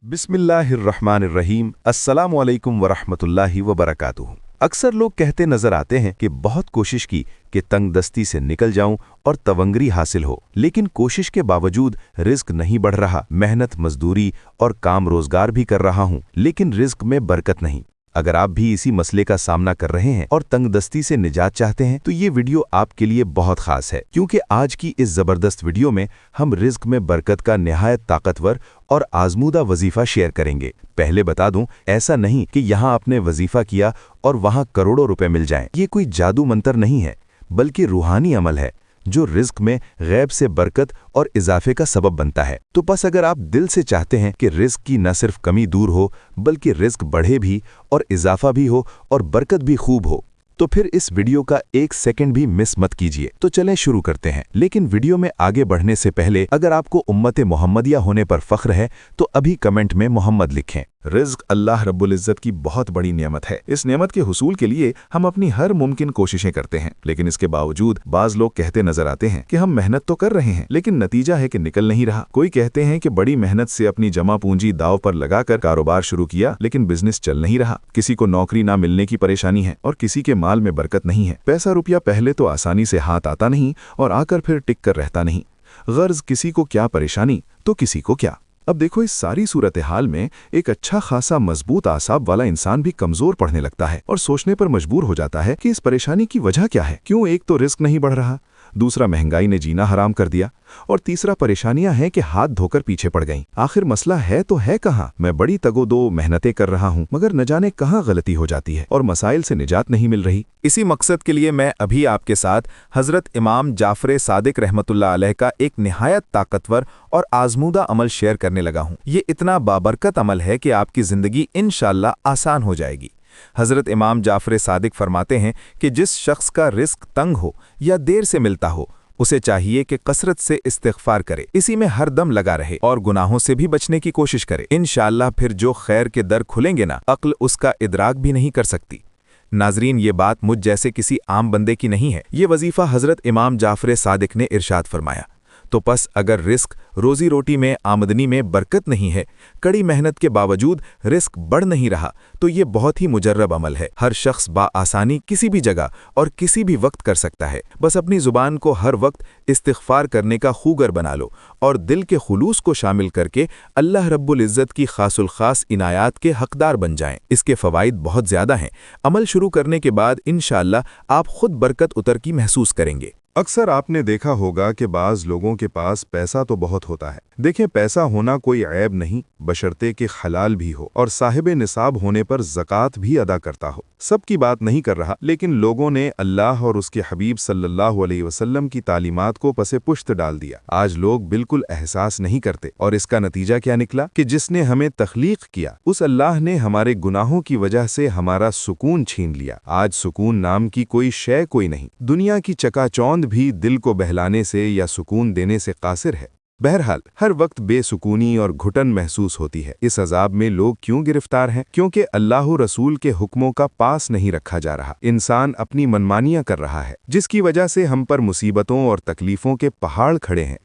बिस्मिल्लाहिर्रहमानिर्रहीम अस्सलामुअलैकुम वरहमतुल्लाहि वबरकातुहू। अक्सर लोग कहते नजर आते हैं कि बहुत कोशिश की कि तंग दस्ती से निकल जाऊं और तवंगरी हासिल हो, लेकिन कोशिश के बावजूद रिस्क नहीं बढ़ रहा। मेहनत मजदूरी और काम रोजगार भी कर रहा हूं, लेकिन रिस्क में बरकत नहीं। अगर आप भी इसी मसले का सामना कर रहे हैं और तंगदस्ती से निजात चाहते हैं तो ये वीडियो आपके लिए बहुत खास है, क्योंकि आज की इस जबरदस्त वीडियो में हम रिस्क में बरकत का निहायत ताकतवर और आजमूदा वजीफा शेयर करेंगे। पहले बता दूं, ऐसा नहीं कि यहाँ आपने वजीफा किया और वहाँ करोड़ों रुपए मिल जाएं। ये कोई जादू मंतर नहीं है, बल्कि रूहानी अमल है जो रिस्क में गैब से बरकत और इजाफे का सबब बनता है। तो बस अगर आप दिल से चाहते हैं कि रिस्क की न सिर्फ कमी दूर हो, बल्कि रिस्क बढ़े भी और इजाफा भी हो और बरकत भी खूब हो, तो फिर इस वीडियो का एक सेकंड भी मिस मत कीजिए। तो चलें शुरू करते हैं। लेकिन वीडियो में आगे बढ़ने से पहले अगर आपको उम्मत मोहम्मदिया होने पर फख्र है तो अभी कमेंट में मोहम्मद लिखें। रिज़्क़ अल्लाह रब्बुल इज़्ज़त की बहुत बड़ी नेमत है। इस नेमत के हुसूल के लिए हम अपनी हर मुमकिन कोशिशें करते हैं, लेकिन इसके बावजूद बाज़ लोग कहते नजर आते हैं कि हम मेहनत तो कर रहे हैं, लेकिन नतीजा है कि निकल नहीं रहा। कोई कहते हैं कि बड़ी मेहनत से अपनी जमा पूंजी दाव पर लगाकर कारोबार शुरू किया, लेकिन बिजनेस चल नहीं रहा। किसी को नौकरी ना मिलने की परेशानी है और किसी के माल में बरकत नहीं है। पैसा रुपया पहले तो आसानी से हाथ आता नहीं और आकर फिर टिक कर रहता नहीं। गर्ज किसी को क्या परेशानी तो किसी को क्या। अब देखो, इस सारी सूरत हाल में एक अच्छा खासा मजबूत आसाब वाला इंसान भी कमजोर पड़ने लगता है और सोचने पर मजबूर हो जाता है कि इस परेशानी की वजह क्या है। क्यों एक तो रिस्क नहीं बढ़ रहा, दूसरा महंगाई ने जीना हराम कर दिया, और तीसरा परेशानियां हैं कि हाथ धोकर पीछे पड़ गईं। आखिर मसला है तो है कहाँ? मैं बड़ी तगोदो मेहनतें कर रहा हूँ, मगर न जाने कहाँ गलती हो जाती है और मसाइल से निजात नहीं मिल रही। इसी मकसद के लिए मैं अभी आपके साथ हजरत इमाम जाफर सादिक रहमतुल्लाह अलैह का एक निहायत ताकतवर और आजमूदा अमल शेयर करने लगा हूँ। ये इतना बाबरकत अमल है कि आपकी जिंदगी इंशाअल्लाह आसान हो जाएगी। हजरत इमाम जाफर सादिक फरमाते हैं कि जिस शख्स का रिस्क तंग हो या देर से मिलता हो, उसे चाहिए कि कसरत से इस्तिग़फ़ार करे, इसी में हर दम लगा रहे और गुनाहों से भी बचने की कोशिश करे। इंशाअल्लाह फिर जो खैर के दर खुलेंगे ना, अक्ल उसका इदराक भी नहीं कर सकती। नाजरीन, ये बात मुझ जैसे किसी आम बंदे की नहीं है। ये वजीफा हजरत इमाम जाफर सादिक ने इरशाद फरमाया। तो बस अगर रिस्क रोजी रोटी में आमदनी में बरकत नहीं है, कड़ी मेहनत के बावजूद रिस्क बढ़ नहीं रहा, तो ये बहुत ही मुजर्रब अमल है। हर शख्स बाआसानी किसी भी जगह और किसी भी वक्त कर सकता है। बस अपनी ज़ुबान को हर वक्त इस्तिग़फ़ार करने का खूगर बना लो और दिल के खुलूस को शामिल करके अल्लाह रब्बुल इज़्ज़त की खासुल खास इनायात के हकदार बन जाएं। इसके फ़वाइद बहुत ज़्यादा हैं। अमल शुरू करने के बाद इंशाअल्लाह आप खुद बरकत उतर की महसूस करेंगे। अक्सर आपने देखा होगा कि बाज़ लोगों के पास पैसा तो बहुत होता है। देखें, पैसा होना कोई ऐब नहीं, बशर्ते कि हलाल भी हो और साहिब निसाब होने पर ज़कात भी अदा करता हो। सबकी बात नहीं कर रहा, लेकिन लोगों ने अल्लाह और उसके हबीब सल्लल्लाहु अलैहि वसल्लम की तालीमात को पसे पुश्त डाल दिया। आज लोग बिल्कुल एहसास नहीं करते, और इसका नतीजा क्या निकला कि जिसने हमें तख्लीक किया उस अल्लाह ने हमारे गुनाहों की वजह से हमारा सुकून छीन लिया। आज सुकून नाम की कोई शय कोई नहीं। दुनिया की चकाचौंध भी दिल को बहलाने से या सुकून देने से कासिर है। बहरहाल, हर वक्त बेसुकूनी और घुटन महसूस होती है। इस अजाब में लोग क्यों गिरफ्तार हैं? क्योंकि अल्लाह रसूल के हुक्मों का पास नहीं रखा जा रहा। इंसान अपनी मनमानियां कर रहा है, जिसकी वजह से हम पर मुसीबतों और तकलीफों के पहाड़ खड़े हैं।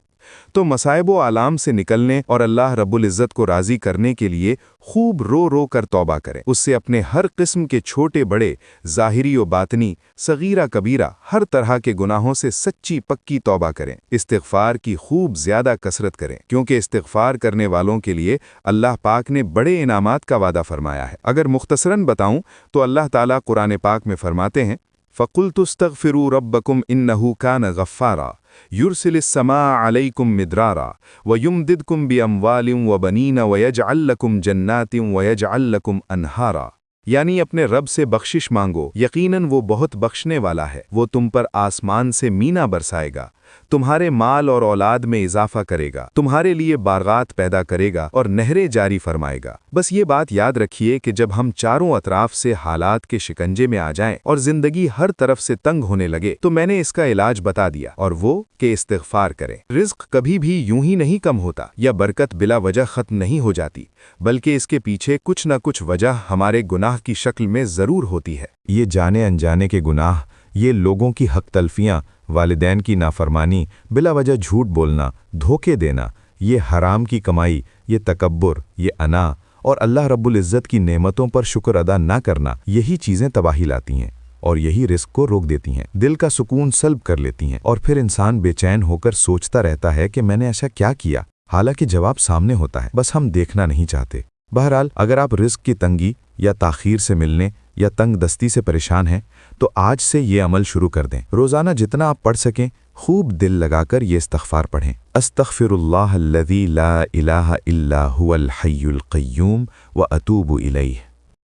तो मसाइब व आलाम से निकलने और अल्लाह रब्बुल इज़्ज़त को राज़ी करने के लिए खूब रो रो कर तौबा करें। उससे अपने हर किस्म के छोटे बड़े, ज़ाहिरी व बातनी, सगीरा कबीरा, हर तरह के गुनाहों से सच्ची पक्की तौबा करें। इस्तिग़फ़ार की खूब ज़्यादा कसरत करें, क्योंकि इस्तिग़फ़ार करने वालों के लिए अल्लाह पाक ने बड़े इनामात का वादा फरमाया है। अगर मुख्तसरन बताऊँ तो अल्लाह ताला कुरान पाक में फरमाते हैं, फ़क़ुल्तुस्तग़फ़िरू रब्बकुम इन्नहु कान गफ़्फ़ारा युरसिलिस समा अलैकुम मिद्रारा व युमदिदकुम बिअम्वालिन व बनीन व यजअल लकुम जन्नातिन व यजअल लकुम अनहारा। यानी अपने रब से बख्शिश मांगो, यकीनन वो बहुत बख्शने वाला है। वो तुम पर आसमान से मीना बरसाएगा, तुम्हारे माल और औलाद में इजाफा करेगा, तुम्हारे लिए बारगात पैदा करेगा और नहरें जारी फरमाएगा। बस ये बात याद रखिए कि जब हम चारों अतराफ से हालात के शिकंजे में आ जाएं और जिंदगी हर तरफ से तंग होने लगे, तो मैंने इसका इलाज बता दिया, और वो कि इस्तिग़फ़ार करें। रिज़्क़ कभी भी यूं ही नहीं कम होता या बरकत बिला वजह ख़त्म नहीं हो जाती, बल्कि इसके पीछे कुछ न कुछ वजह हमारे गुनाह की शक्ल में ज़रूर होती है। ये जाने अनजाने के गुनाह, ये लोगों की हक तलफियाँ, वालिदैन की नाफरमानी, बिला वजह झूठ बोलना, धोखे देना, یہ حرام کی کمائی، یہ تکبر، یہ انا اور اللہ رب العزت کی نعمتوں پر شکر ادا نہ کرنا، یہی چیزیں تباہی لاتی ہیں اور یہی رزق کو روک دیتی ہیں، دل کا سکون سلب کر لیتی ہیں، اور پھر انسان بے چین ہو کر سوچتا رہتا ہے کہ میں نے ایسا کیا کیا، حالانکہ جواب سامنے ہوتا ہے، بس ہم دیکھنا نہیں چاہتے۔ بہرحال اگر آپ رزق کی تنگی یا تاخیر سے ملنے یا تنگ دستی سے پریشان ہیں تو آج سے یہ عمل شروع کر دیں۔ روزانہ جتنا آپ پڑھ سکیں خوب دل لگا کر یہ استغفار پڑھیں۔ استغفر اللہ الذی لا الہ الا هو الحی القیوم واتوب الیہ۔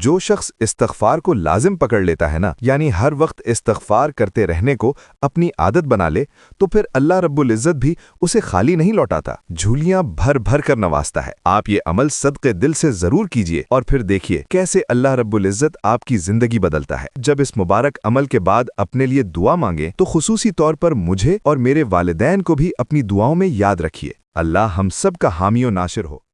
جو شخص استغفار کو لازم پکڑ لیتا ہے نا، یعنی ہر وقت استغفار کرتے رہنے کو اپنی عادت بنا لے، تو پھر اللہ رب العزت بھی اسے خالی نہیں لوٹاتا، جھولیاں بھر بھر کر نوازتا ہے۔ آپ یہ عمل صدقے دل سے ضرور کیجئے اور پھر دیکھیے کیسے اللہ رب العزت آپ کی زندگی بدلتا ہے۔ جب اس مبارک عمل کے بعد اپنے لیے دعا مانگیں تو خصوصی طور پر مجھے اور میرے والدین کو بھی اپنی دعاؤں میں یاد رکھیے۔ اللہ ہم سب کا حامی و ناصر ہو۔